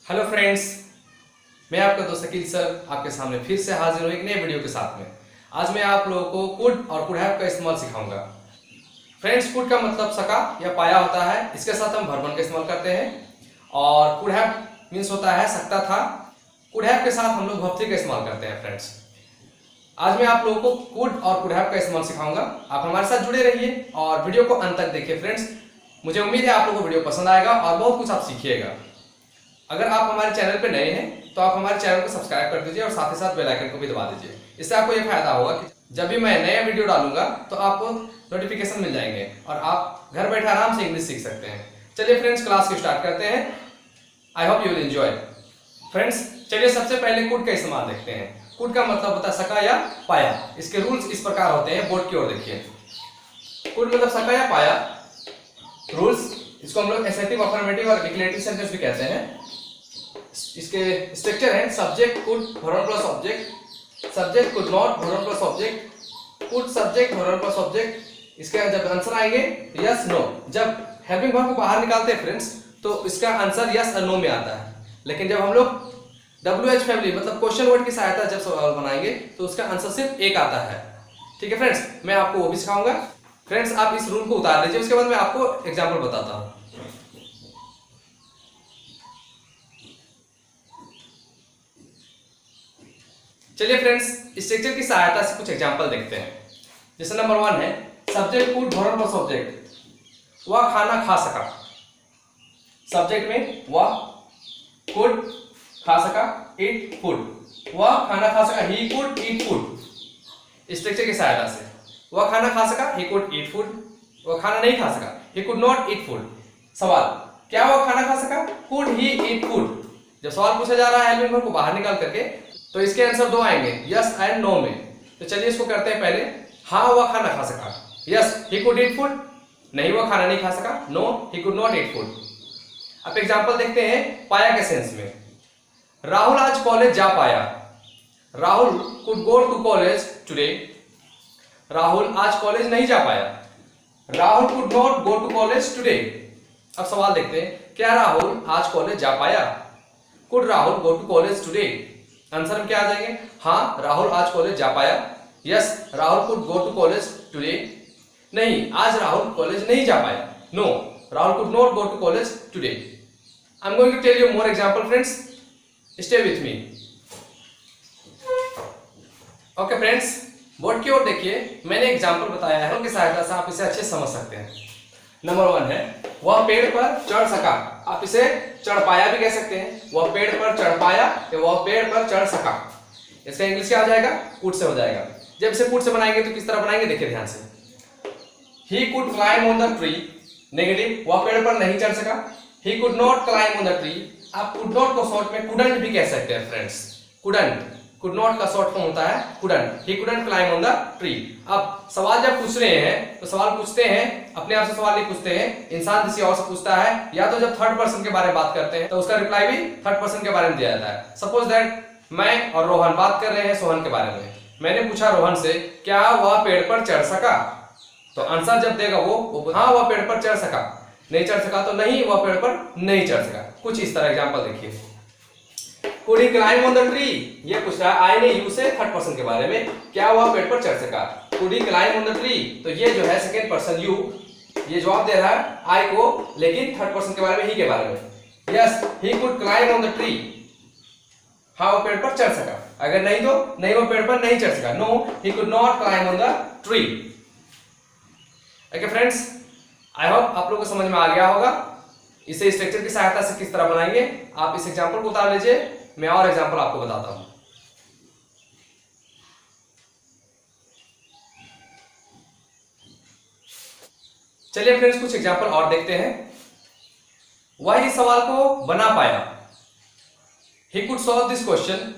Hello friends, मैं आपका दोस्त अकील सर आपके सामने फिर से हाजिर हूँ एक नए वीडियो के साथ में। आज मैं आप लोगों को कुड और कुड हैव का इस्तेमाल सिखाऊंगा। फ्रेंड्स, कुड का मतलब सका या पाया होता है, इसके साथ हम वर्ब वन का इस्तेमाल करते हैं। और कुड हैव मीन्स होता है सकता था। कुड हैव के साथ हम लोग वर्ब थ्री का इस्तेमाल करते हैं। फ्रेंड्स, आज मैं आप लोगों को कुड और कुड हैव का इस्तेमाल सिखाऊंगा। आप हमारे साथ जुड़े रहिए और वीडियो को अंत तक देखिए। फ्रेंड्स, मुझे उम्मीद है आप लोगों को वीडियो पसंद आएगा और बहुत कुछ आप सीखिएगा। अगर आप हमारे चैनल पे नए हैं तो आप हमारे चैनल को सब्सक्राइब कर दीजिए और साथ ही साथ बेल आइकन को भी दबा दीजिए। इससे आपको ये फायदा होगा कि जब भी मैं नया वीडियो डालूंगा तो आपको नोटिफिकेशन मिल जाएंगे और आप घर बैठे आराम से इंग्लिश सीख सकते हैं। चलिए फ्रेंड्स, क्लास को स्टार्ट करते हैं। I hope you will enjoy. Friends, चलिए सबसे पहले कुड का इस्तेमाल देखते हैं। कुड का मतलब होता है सका या पाया। इसके रूल्स इस प्रकार होते हैं, बोर्ड की ओर देखिए। कुड मतलब सका या पाया। रूल्स, इसको हम लोग एसेटिव, अफर्मेटिव और डिक्लेरेटिव सेंटेंस भी कहते हैं। इसके स्ट्रक्चर है subject could verb plus object, subject could not verb plus object, could subject verb plus object. इसके जब आंसर आएंगे यस नो, जब हेल्पिंग वर्ब को बाहर निकालते हैं फ्रेंड्स तो इसका आंसर यस और नो में आता है। लेकिन जब हम लोग WH फैमिली मतलब क्वेश्चन वर्ड की सहायता जब सवाल बनाएंगे तो उसका आंसर सिर्फ एक आता है। ठीक है फ्रेंड्स, मैं आपको वो भी सिखाऊंगा। फ्रेंड्स, आप इस रूल को उतार लीजिए, उसके बाद मैं आपको एग्जाम्पल बताता हूँ। चलिए फ्रेंड्स, स्ट्रक्चर की सहायता से कुछ एग्जांपल देखते हैं। जैसे नंबर 1 है subject could verb plus object, वह खाना खा सका। सब्जेक्ट में वह कुड खा सका, ईट फूड, वह खाना खा सका, ही कुड ईट फूड। स्ट्रक्चर की सहायता से वह खाना खा सका, ही कुड ईट फूड, वह खाना नहीं खा सका, ही कुड नॉट ईट फूड। सवाल, क्या वह खाना खा सका, कुड ही ईट फूड। जब सवाल पूछा जा रहा है हेल्पिंग वर्ब को बाहर निकाल करके तो इसके आंसर दो आएंगे यस एंड नो में। तो चलिए इसको करते हैं पहले। हाँ वह खाना खा सका, yes he could eat food. नहीं वह खाना नहीं खा सका, no he could not eat food. अब एग्जांपल देखते हैं पाया के सेंस में। राहुल आज कॉलेज जा पाया, Rahul could go to college today. Rahul आज कॉलेज नहीं जा पाया, Rahul could not go to college today. अब सवाल देखते हैं, क्या राहुल आज कॉलेज जा पाया, could Rahul go to college today. Answer में क्या आ जाएंगे, हाँ राहुल आज कॉलेज जा पाया, yes Rahul could go to college today. नहीं, आज राहुल कॉलेज नहीं जा पाया, no Rahul could not go to college today. I am going to tell you more example friends, stay with me. Okay friends, board की ओर देखिए। मैंने एग्जांपल बताया है, उनकी सहायता से आप इसे अच्छे से समझ सकते हैं। नंबर 1 है वह पेड़ पर चढ़ सका। आप इसे चढ़ पाया भी कह सकते हैं। वह पेड़ पर चढ़ पाया या वह पेड़ पर चढ़ सका। इसका इंग्लिश क्या हो जाएगा, कुड से हो जाएगा। जब इसे कुड से बनाएंगे तो किस तरह बनाएंगे देखिए ध्यान से। He could climb on the tree, negative, वह पेड़ पर नहीं चढ़ सका। ही could not climb on the tree. आप कुड नॉट को शॉर्ट में कुडंट भी कह सकते हैं फ्रेंड्स। कुडंट, कुड नॉट का शॉर्ट फॉर्म होता है couldn't. He couldn't climb on the tree. अब सवाल जब पूछ रहे हैं तो सवाल पूछते हैं, अपने आप से सवाल नहीं पूछते हैं, इंसान किसी और से पूछता है, या तो जब थर्ड पर्सन के बारे में बात करते हैं तो उसका रिप्लाई भी थर्ड पर्सन के बारे में दिया जाता है। सपोज दैट मैं और रोहन बात कर रहे हैं सोहन के बारे में। मैंने पूछा रोहन से, क्या वह पेड़ पर चढ़ सका, तो आंसर जब देगा वो हाँ वह पेड़ पर चढ़ सका। नहीं चढ़ सका तो नहीं वह पेड़ पर नहीं चढ़ सका। कुछ इस तरह एग्जांपल देखिए। Could he climb on the tree? ये पूछ रहा है आई ने यू से थर्ड पर्सन के बारे में, क्या वह पेड़ पर चढ़ सका। Could he climb on the tree? तो ये जो है सेकंड पर्सन यू, ये जवाब दे रहा है आई को, लेकिन थर्ड पर्सन के बारे में, ही के बारे में। Yes he could climb on the tree, हाँ वो पेड़ पर चढ़ सका। अगर नहीं तो नहीं वो पेड़ पर नहीं चढ़ सका, no he could not climb on the tree. Okay friends, I hope आप लोगों को समझ में आ गया होगा। इसे स्ट्रक्चर की सहायता से किस तरह बनाएंगे आप इस एग्जांपल को उतार लीजिए, मैं और एग्जांपल आपको बताता हूं। चलिए फ्रेंड्स, कुछ एग्जांपल और देखते हैं। वह इस सवाल को बना पाया, ही कुड सॉल्व दिस क्वेश्चन।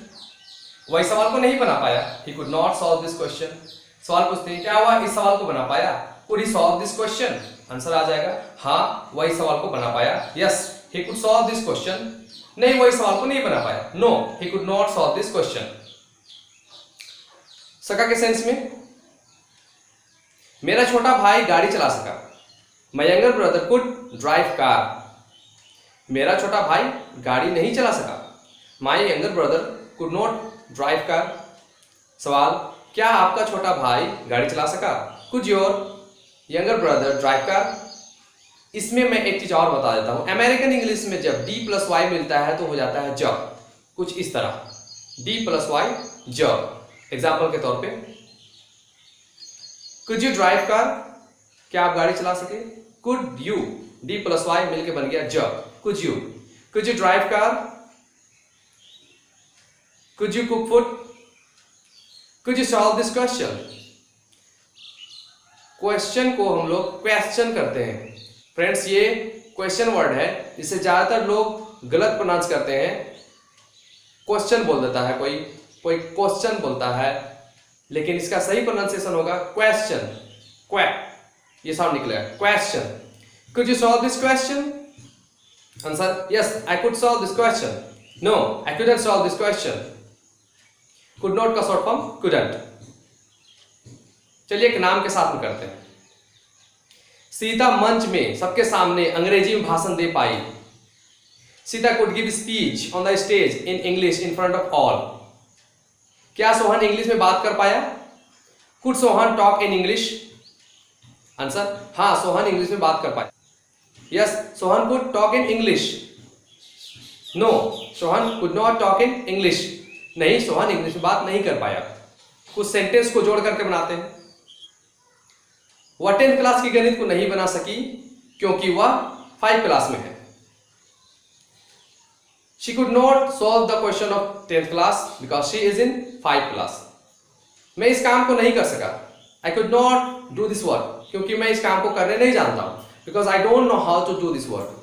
वह इस सवाल को नहीं बना पाया, ही could not solve this question. सवाल पूछते हैं, क्या वह इस सवाल को बना पाया, could he solve this question. Answer आ जाएगा हाँ वह इस सवाल को बना पाया, yes he could solve this question. नहीं वह इस सवाल को नहीं बना पाया, no he could not solve this question. सका के सेंस में, मेरा छोटा भाई गाड़ी चला सका, my younger brother could drive car. मेरा छोटा भाई गाड़ी नहीं चला सका। My younger brother could not drive car. सवाल, क्या आपका छोटा भाई गाड़ी चला सका? Could your younger brother drive car? इसमें मैं एक चीज और बता देता हूं, अमेरिकन इंग्लिश में जब डी प्लस वाई मिलता है तो हो जाता है ज, कुछ इस तरह, डी प्लस वाई ज। एग्जाम्पल के तौर पे, कुड यू ड्राइव कार? क्या आप गाड़ी चला सके? Could you, D plus Y मिलके बन गया ज, could you. Could you drive car? Could you cook food? Could you solve this question? Question को हम लोग क्वेश्चन करते हैं। फ्रेंड्स, ये क्वेश्चन वर्ड है जिसे ज्यादातर लोग गलत प्रोनाउंस करते हैं। क्वेश्चन बोल देता है कोई क्वेश्चन बोलता है, लेकिन इसका सही प्रोनाउंसिएशन होगा क्वेश्चन, क्वे, ये साउंड निकलेगा, question. Could you solve this question? Answer, yes I could solve this question. No, I couldn't solve this question. Could not का शॉर्ट फॉर्म कुडंट। चलिए एक नाम के साथ में करते हैं। सीता मंच में सबके सामने अंग्रेजी में भाषण दे पाई। Sita could give speech on the stage in English in front of all. क्या सोहन इंग्लिश में बात कर पाया? Could Sohan talk in English? Answer, हाँ सोहन इंग्लिश में बात कर पाया। Yes, Sohan could talk in English. No, Sohan could not talk in English. नहीं, सोहन इंग्लिश में बात नहीं कर पाया। कुछ सेंटेंस को जोड़ करके बनाते हैं। वह 10th क्लास की गणित को नहीं बना सकी क्योंकि वह 5 क्लास में है। She could not solve the question of 10th class because she is in 5 class. मैं इस काम को नहीं कर सका। I could not do this work क्योंकि मैं इस काम को करने नहीं जानता हूं। Because I don't know how to do this work.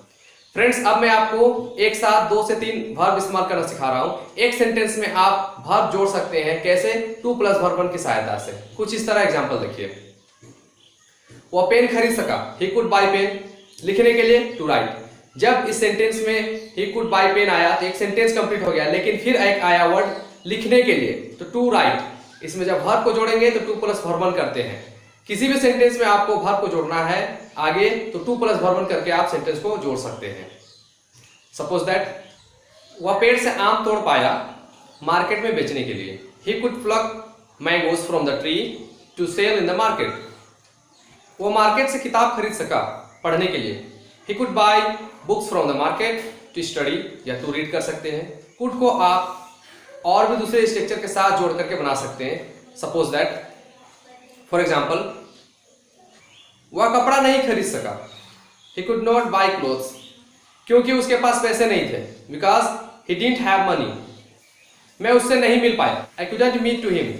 Friends, अब मैं आपको एक साथ 2 से 3 वर्ब इस्तेमाल करना सिखा रहा हूं। एक सेंटेंस में आप वर्ब जोड़ सकते हैं। कैसे? 2 प्लस वर्ब 1 की सहायता से। कुछ इस तरह एग्जाम्पल देखिए। वह पेन खरीद सका, he could buy पेन। लिखने के लिए to write। जब इस सेंटेंस में he could buy पेन आया तो एक सेंटेंस कंप्लीट हो गया, लेकिन फिर एक आया वर्ड लिखने के लिए, तो to write। इसमें जब वर्ब को जोड़ेंगे तो 2 प्लस वर्ब 1 करते हैं। किसी भी सेंटेंस में आपको वर्ब को जोड़ना है आगे तो 2 प्लस वर्ब 1 करके आप सेंटेंस को जोड़ सकते हैं। सपोज दैट, वह पेड़ से आम तोड़ पाया मार्केट में बेचने के लिए। he could pluck mangoes from the tree to sell in the market। वो मार्केट से किताब खरीद सका पढ़ने के लिए। He could buy books from the market to study या to read कर सकते हैं। could को आप और भी दूसरे स्ट्रक्चर के साथ जोड़ करके बना सकते हैं। सपोज दैट, फॉर एग्जाम्पल, वह कपड़ा नहीं खरीद सका। He could not buy clothes क्योंकि उसके पास पैसे नहीं थे। Because he didn't have money। मैं उससे नहीं मिल पाया। I couldn't meet to him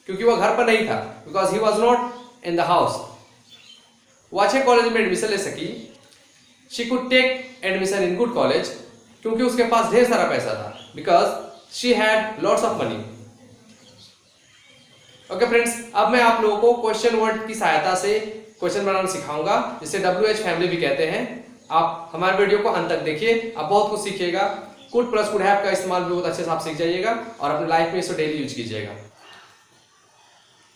क्योंकि वह घर पर नहीं था। Because he was not in the house। वह अच्छे कॉलेज में एडमिशन ले सकी। She could take admission in good college क्योंकि उसके पास ढेर सारा पैसा था। Because she had lots of money। Okay friends, अब मैं आप लोगों को क्वेश्चन वर्ड की सहायता से क्वेश्चन बनाना सिखाऊंगा, जिसे WH फैमिली भी कहते हैं। आप हमारे वीडियो को अंत तक देखिए, आप बहुत कुछ सीखिएगा। कुड प्लस कुड हैव का इस्तेमाल भी बहुत अच्छे से आप सीख जाइएगा और अपने लाइफ में इसे डेली यूज कीजिएगा।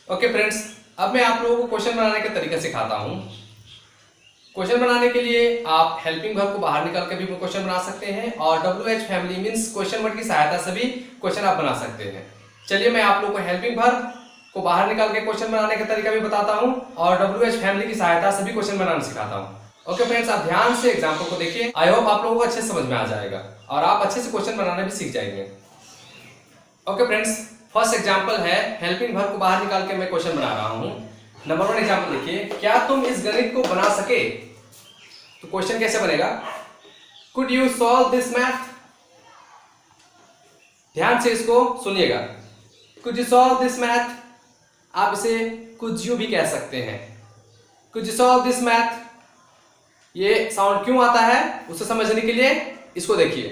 ओके फ्रेंड्स, अब मैं आप लोगों को क्वेश्चन बनाने का तरीका सिखाता हूं। क्वेश्चन बनाने के लिए आप हेल्पिंग वर्ब को बाहर निकाल के भी क्वेश्चन बना सकते हैं और WH family means question word की सहायता से भी क्वेश्चन आप बना सकते हैं। चलिए मैं आप लोगों को हेल्पिंग वर्ब को बाहर निकाल के क्वेश्चन बनाने का तरीका भी बताता हूं और WH फैमिली की सहायता से भी क्वेश्चन बनाना सिखाता हूं। ओके फ्रेंड्स, आप ध्यान से एग्जाम्पल को देखिए। आई होप आप लोगों को अच्छे से समझ में आ जाएगा और आप अच्छे से क्वेश्चन बनाना भी सीख जाएंगे। ओके फ्रेंड्स, फर्स्ट एग्जाम्पल है, हेल्पिंग वर्ब को बाहर निकाल के मैं क्वेश्चन बना रहा हूं। नंबर 1 एग्जाम्पल देखिए, क्या तुम इस गणित को बना सके? तो क्वेश्चन कैसे बनेगा? Could you solve this math? ध्यान से इसको सुनिएगा। Could you solve this math? आप इसे कुड यू भी कह सकते हैं। Could you solve this math? ये साउंड क्यों आता है उसे समझने के लिए इसको देखिए।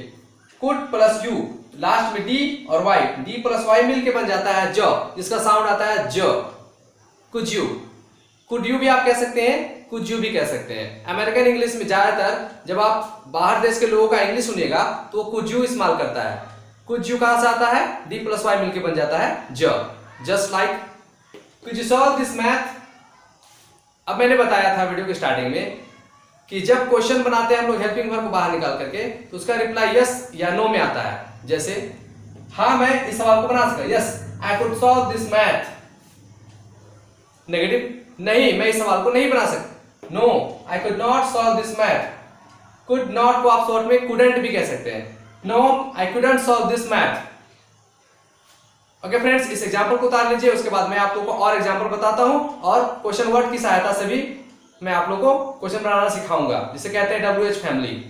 कुड प्लस यू, लास्ट में डी और वाई, डी प्लस वाई मिलके बन जाता है ज, जिसका साउंड आता है ज। कुड यू, कुड यू भी आप कह सकते हैं, कुड यू भी कह सकते हैं। अमेरिकन इंग्लिश में ज्यादातर जब आप बाहर देश के लोगों का इंग्लिश सुनिएगा तो वो कुड यू इस्तेमाल करता है। कुड यू कहां से आता है? डी प्लस वाई मिलके बन जाता है ज। Just like could you solve this math? अब मैंने बताया था वीडियो के स्टार्टिंग में कि जब क्वेश्चन बनाते हैं हम लोग हेल्पिंग वर्ब को बाहर निकाल करके तो उसका रिप्लाई यस या नो में आता है। जैसे हाँ मैं इस सवाल को बना सका, yes I could solve this math. Negative, नहीं मैं इस सवाल को नहीं बना सकता, no I could not solve this math. Could not को आप शॉर्ट में कुडंट भी कह सकते हैं, no I couldn't solve this math. Okay friends, इस एग्जांपल को उतार लीजिए, उसके बाद मैं आप लोगों को और एग्जांपल बताता हूं और क्वेश्चन वर्ड की सहायता से भी मैं आप लोगों को क्वेश्चन बनाना सिखाऊंगा, जिसे कहते हैं WH फैमिली।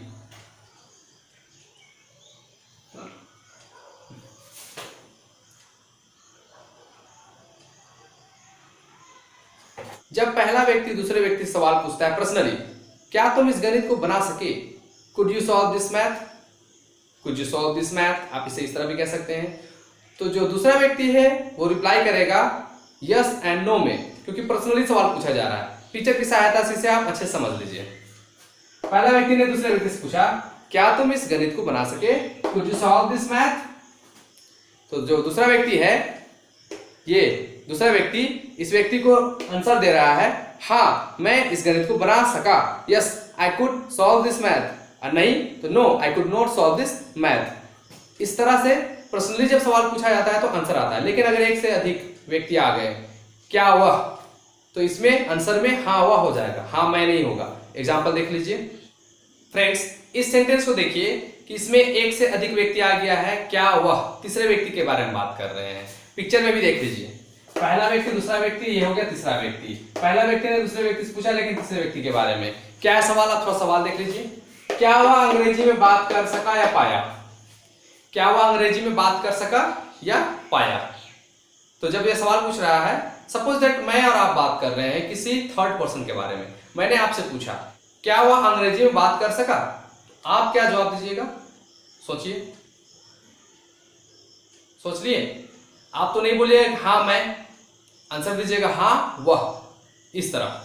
जब पहला व्यक्ति दूसरे व्यक्ति से सवाल पूछता है पर्सनली, क्या तुम इस गणित को बना सके, could you solve this math, could you solve this math, आप इसे इस तरह भी कह सकते हैं। तो जो दूसरा व्यक्ति है वो रिप्लाई करेगा यस एंड नो में, क्योंकि पर्सनली सवाल पूछा जा रहा है। पिक्चर की सहायता से इसे आप अच्छे समझ लीजिए। पहला व्यक्ति ने दूसरे व्यक्ति से पूछा, क्या तुम इस गणित को बना सके, could you solve this math. तो जो दूसरा व्यक्ति है, ये दूसरा व्यक्ति इस व्यक्ति को आंसर दे रहा है, हाँ मैं इस गणित को बना सका, yes I could solve this math, और नहीं तो no I could not solve this math. इस तरह से पर्सनली जब सवाल पूछा जाता है तो आंसर आता है। लेकिन अगर एक से अधिक व्यक्ति आ गए, क्या वह, तो इसमें आंसर में हाँ वह हो जाएगा, हाँ मैं नहीं होगा। एग्जांपल देख लीजिए फ्रेंड्स, इस सेंटेंस को देखिए कि इसमें एक से अधिक व्यक्ति आ गया है, क्या वह तीसरे व्यक्ति के बारे में बात कर रहे हैं। पिक्चर में भी देख लीजिए, पहला व्यक्ति दूसरा व्यक्ति, ये हो गया तीसरा व्यक्ति। पहला व्यक्ति ने दूसरे व्यक्ति से पूछा लेकिन तीसरे व्यक्ति के बारे में क्या है सवाल, आप थोड़ा सवाल देख लीजिए। क्या वह अंग्रेजी में बात कर सका या पाया, क्या वह अंग्रेजी में बात कर सका या पाया। तो जब यह सवाल पूछ रहा है, सपोज दैट मैं और आप बात कर रहे हैं किसी थर्ड पर्सन के बारे में, मैंने आपसे पूछा क्या वह अंग्रेजी में बात कर सका, आप क्या जवाब दीजिएगा, सोचिए, सोच लिए। आप तो नहीं बोलिए हाँ मैं, आंसर दीजिएगा हाँ वह, इस तरह।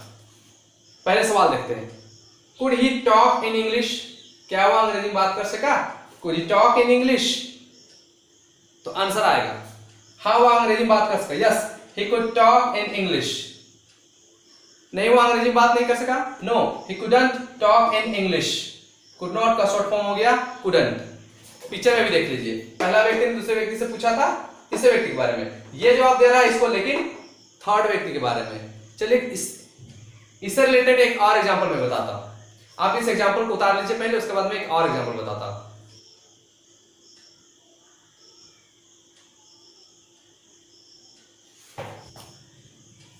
पहले सवाल देखते हैं, could he talk in English, क्या वह अंग्रेजी में बात कर सका, could he talk in English. तो आंसर आएगा हाँ वह अंग्रेजी में बात कर सका, yes he could talk in English. नहीं वो अंग्रेजी में बात नहीं कर सका, no he couldn't talk in English. Could not का शॉर्ट फॉर्म हो गया कुडंट। पिक्चर में भी देख लीजिए, पहला व्यक्ति ने दूसरे व्यक्ति से पूछा था तीसरे व्यक्ति के बारे में, ये जवाब दे रहा है इसको लेकिन थर्ड व्यक्ति के बारे में। चलिए इससे रिलेटेड एक और एग्जांपल मैं बताता हूं, आप इस एग्जांपल को उतार लीजिए पहले, उसके बाद मैं एक और एग्जांपल बताता हूं।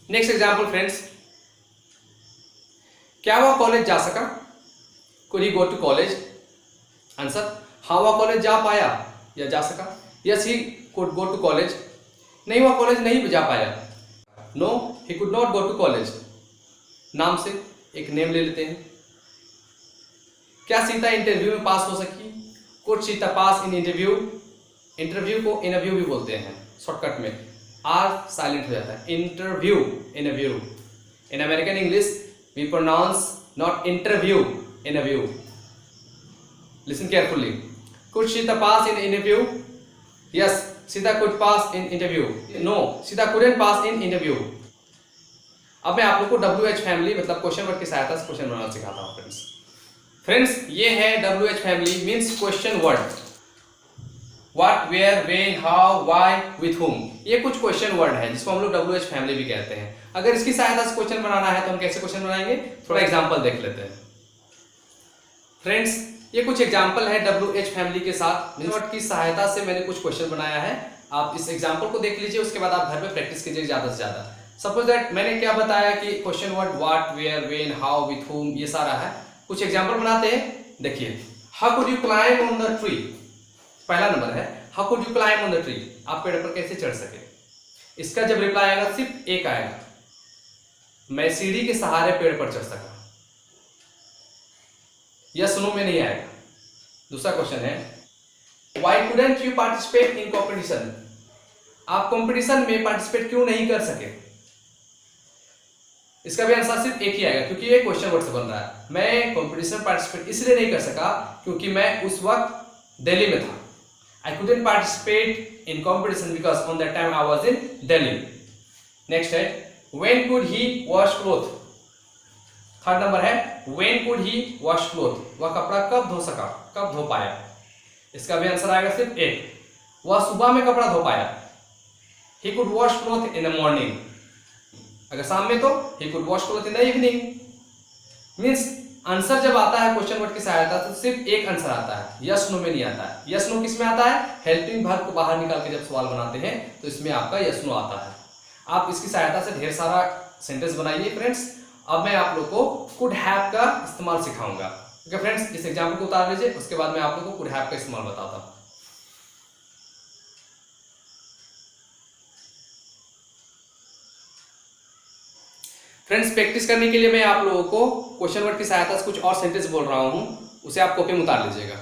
नेक्स्ट एग्जांपल फ्रेंड्स, क्या वह कॉलेज जा सका, could he go to college. Answer हाँ वह कॉलेज जा पाया या जा सका, yes he could go to college. नहीं वह कॉलेज नहीं जा पाया, no he could not go to college. नाम से एक नेम ले लेते हैं, क्या सीता इंटरव्यू में पास हो सकी, could Sita pass in interview. Interview को इंटरव्यू भी बोलते हैं, शॉर्टकट में आर साइलेंट हो जाता है, interview interview. In American English we pronounce not interview interview. Listen carefully, could Sita pass in interview, yes Sita could pass in interview, no Sita couldn't pass in interview. अब मैं आप लोग को WH फैमिली मतलब क्वेश्चन वर्ड की सहायता से क्वेश्चन बनाना सिखाता हूं फ्रेंड्स। ये है WH family means question word, what, where, when, how, why, with whom. ये कुछ क्वेश्चन वर्ड है जिसको हम लोग WH फैमिली भी कहते हैं। अगर इसकी सहायता से क्वेश्चन बनाना है तो हम कैसे क्वेश्चन बनाएंगे, थोड़ा एग्जांपल देख लेते हैं फ्रेंड्स। ये कुछ एग्जांपल है WH फैमिली के साथ, वर्ड की सहायता से मैंने कुछ क्वेश्चन बनाया है। आप इस एग्जांपल को देख लीजिए, उसके बाद आप घर पे प्रैक्टिस कीजिए ज्यादा से ज्यादा। सपोज दैट मैंने क्या बताया कि question word what, where, when, how, with whom ये सारा है। कुछ एग्जांपल बनाते हैं, देखिए how could you climb on the tree. पहला नंबर है how could you climb on the tree, आप पेड़ पर कैसे चढ़ सके। इसका जब रिप्लाई आएगा सिर्फ एक आएगा, मैं सीढ़ी के सहारे पेड़ पर चढ़ सका, यस नो में नहीं आएगा। दूसरा क्वेश्चन है why couldn't you participate in competition, आप कॉम्पिटिशन में पार्टिसिपेट क्यों नहीं कर सके। इसका भी आंसर सिर्फ एक ही आएगा क्योंकि ये क्वेश्चन वर्ड से बन रहा है। मैं कॉम्पिटिशन पार्टिसिपेट इसलिए नहीं कर सका क्योंकि मैं उस वक्त दिल्ली में था। I couldn't participate in competition because on that time I was in Delhi. Next है when could he wash clothes, third number है when could he wash cloth, वह कपड़ा कब धो सका, कब धो पाया। इसका भी आंसर आएगा सिर्फ एक, वह सुबह में कपड़ा धो पाया। He could wash cloth in the morning, अगर शाम में तो he could wash cloth in the evening. Means answer जब आता है क्वेश्चन वर्ड की सहायता से सिर्फ एक आंसर आता है, यस नो में नहीं आता है। यस नो किस में आता है, हेल्पिंग वर्ब को बाहर निकाल के जब सवाल बनाते हैं तो इसमें आपका यस नो आता है। आप इसकी सहायता से ढेर सारा सेंटेंस बनाइए फ्रेंड्स। अब मैं आप लोग को कुड हैव का इस्तेमाल सिखाऊंगा। ओके फ्रेंड्स, इस एग्जाम्पल को उतार लीजिए, उसके बाद मैं आप लोग को कुड हैव का इस्तेमाल बताता हूं। फ्रेंड्स, प्रैक्टिस करने के लिए मैं आप लोगों को क्वेश्चन वर्ड की सहायता से कुछ और सेंटेंस बोल रहा हूं, उसे आप कॉपी में उतार लीजिएगा।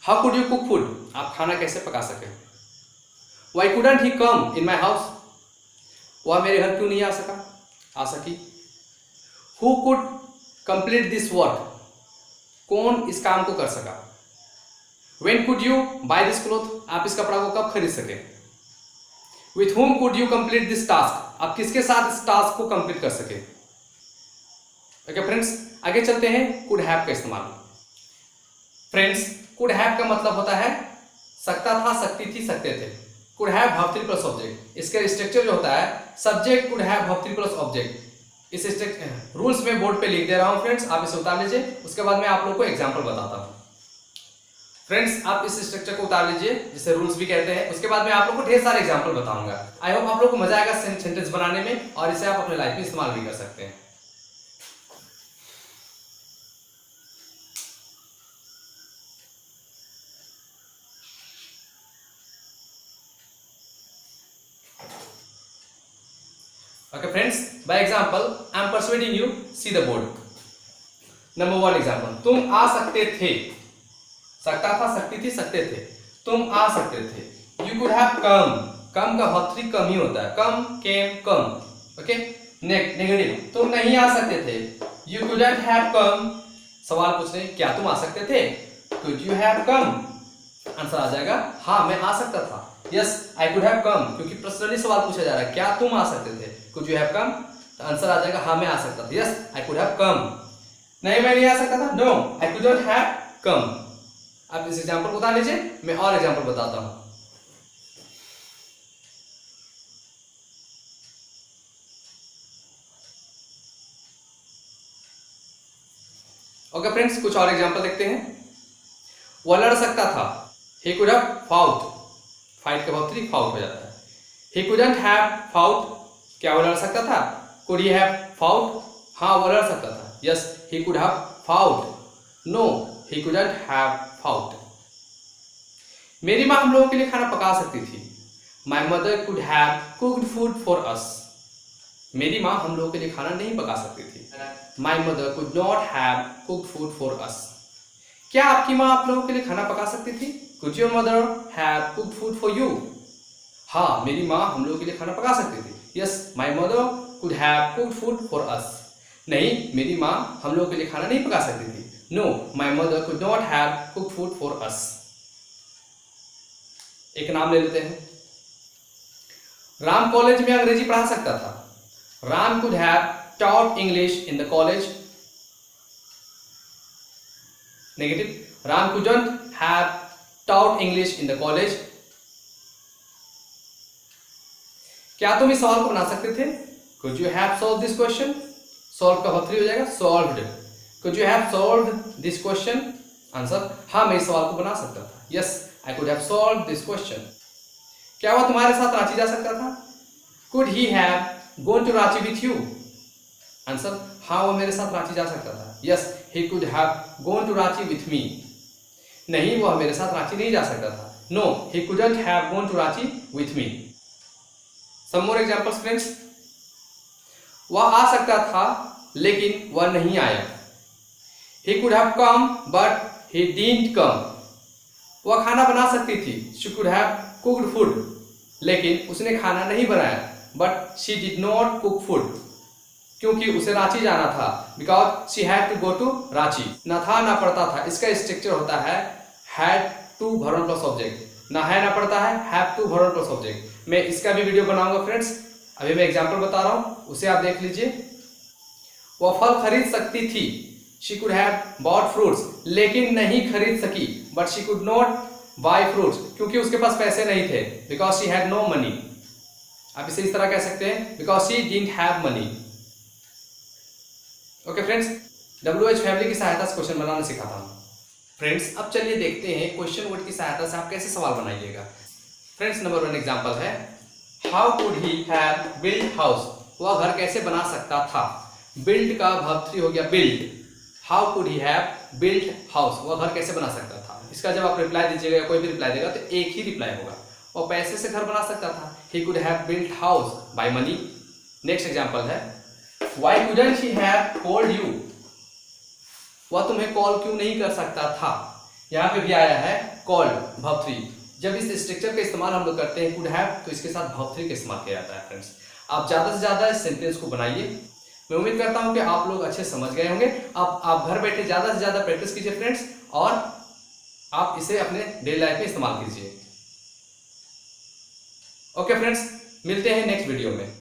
How could you cook food, आप खाना कैसे पका सके। Why couldn't he come in my house, वह मेरे घर क्यों नहीं आ सका, आ सकी। Who could complete this work, कौन इस काम को कर सका। When could you buy this cloth, आप इस कपड़ा को कब खरीद सके। With whom could you complete this task, आप किसके साथ इस टास्क को कंप्लीट कर सके। ओके फ्रेंड्स, आगे चलते हैं कुड हैव का इस्तेमाल। फ्रेंड्स, कुड हैव का मतलब होता है सकता था, सकती थी, सकते थे। Could have verb 3 plus object, इसका स्ट्रक्चर जो होता है subject could have verb 3 plus object. इस रूल्स में बोर्ड पे लिख दे रहा हूं फ्रेंड्स, आप इसे उतार लीजिए, उसके बाद मैं आप लोगों को एग्जांपल बताता हूं। फ्रेंड्स, आप इस स्ट्रक्चर को उतार लीजिए जिसे रूल्स भी कहते हैं, उसके बाद मैं आप लोगों को ढेर सारे एग्जांपल बताऊंगा। आई होप आप लोगों को मजा आएगा सेंटेंस बनाने में, और इसे आप अपने लाइफ में इस्तेमाल भी कर सकते हैं। Okay friends, by example I am persuading you, see the board. Number 1 example, तुम आ सकते थे, सकता था, सकती थी, सकते थे, तुम आ सकते थे। You could have come, कम का वर्ब 3 कम ही होता है, कम, came, come. ओके, नेगेटिव, तुम नहीं आ सकते थे। You couldn't have come, सवाल पूछ रहे हैं क्या तुम आ सकते थे। Could you have come, answer आ जाएगा हाँ मैं आ सकता था। Yes, I could have come, क्योंकि पर्सनली सवाल पूछा जा रहा है क्या तुम आ सकते थे। कुड यू हैव कम, तो आंसर आ जाएगा हाँ मैं आ सकता था। Yes, I could have come. नहीं मैं नहीं आ सकता था, no I couldn't have come. आप इस एग्जांपल को बता लीजिए, मैं और एग्जांपल बताता हूं। ओके फ्रेंड्स, कुछ और एग्जांपल देखते हैं। वह लड़ सकता था, he could have fought, fight का वर्ब 3 फाउट हो जाता है। he couldn't have fought, क्या वो लड़ सकता था। could he have fought, हाँ वो लड़ सकता था। yes, he could have fought, no he couldn't have fought। मेरी माँ हम लोगों के लिए खाना पका सकती थी। my mother could have cooked food for us, मेरी माँ हम लोगों के लिए खाना नहीं पका सकती थी। my mother could not have cooked food for us। क्या आपकी माँ आप लोगों के लिए खाना पका सकती थी। Could your mother have cooked food for you? हाँ मेरी माँ हम लोगों के लिए खाना पका सकती थी। Yes, my mother could have cooked food for us। नहीं मेरी माँ हम लोगों के लिए खाना नहीं पका सकती थी। No, my mother could not have cooked food for us। एक नाम ले लेते हैं। राम कॉलेज में अंग्रेजी पढ़ा सकता था। Ram could have taught English in the college। Negative, Ram couldn't have taught English in the college। क्या तुम इस सवाल को बना सकते थे। Could you have solved this question? Solve का वर्ब 3 हो जाएगा solved। Could you have solved this question? Answer हाँ मैं इस सवाल को बना सकता था। Yes, I could have solved this question। क्या वह तुम्हारे साथ रांची जा सकता था। Could he have gone to Ranchi with you? Answer हाँ वो मेरे साथ रांची जा सकता था। Yes, he could have gone to Ranchi with me। नहीं वह मेरे साथ रांची नहीं जा सकता था। No, he couldn't have gone to Ranchi with me। Some more examples friends। वह आ सकता था लेकिन वह नहीं आया। He could have come but he didn't come। वह खाना बना सकती थी। She could have cooked food, लेकिन उसने खाना नहीं बनाया। But she did not cook food, क्योंकि उसे रांची जाना था। Because she had to go to Ranchi. ना था ना पड़ता था, इसका स्ट्रक्चर होता है had to verb plus object. ना है ना पड़ता है, have to verb plus object. मैं इसका भी वीडियो बनाऊंगा फ्रेंड्स, अभी मैं एग्जांपल बता रहा हूं, उसे आप देख लीजिए। वह फल खरीद सकती थी। She could have bought fruits, लेकिन नहीं खरीद सकी। But she could not buy fruits, क्योंकि उसके पास पैसे नहीं थे। Because she had no money. आप इसे इस तरह कह सकते हैं, because she didn't have money. Okay friends, WH family की सहायता से क्वेश्चन बनाना सिखाता हूं। फ्रेंड्स, अब चलिए देखते हैं क्वेश्चन वर्ड की सहायता से आप कैसे सवाल बनाइएगा। फ्रेंड्स, नंबर 1 एग्जांपल है, how could he have build house. वह घर कैसे बना सकता था। बिल्ड का भर्तरी हो गया build. How could he have build house, वह घर कैसे बना सकता था। इसका जब आप रिप्लाई दीजिएगा या कोई भी रिप्लाई देगा तो एक ही रिप्लाई होगा। वह पैसे से घर बना सकता था। He could have build house by money. Next example है, why couldn't he have called you. वह तुम्हें कॉल क्यों नहीं कर सकता था। यहाँ पे भी आया है कॉल्ड भर्तरी। जब इस स्ट्रक्चर का इस्तेमाल हम लोग करते हैं कुड हैव, तो इसके साथ भर्तरी का इस्तेमाल किया जाता है। फ्रेंड्स, आप ज्यादा से ज्यादा इस सेंटेंस को बनाइए। मैं उम्मीद करता हूं कि आप लोग अच्छे समझ गए होंगे। अब आप घर बैठे ज्यादा से ज्यादा प्रैक्टिस कीजिए फ्रेंड्स, और आप इसे अपने डेली लाइफ में इस्तेमाल कीजिए। ओके फ्रेंड्स, मिलते हैं नेक्स्ट वीडियो में।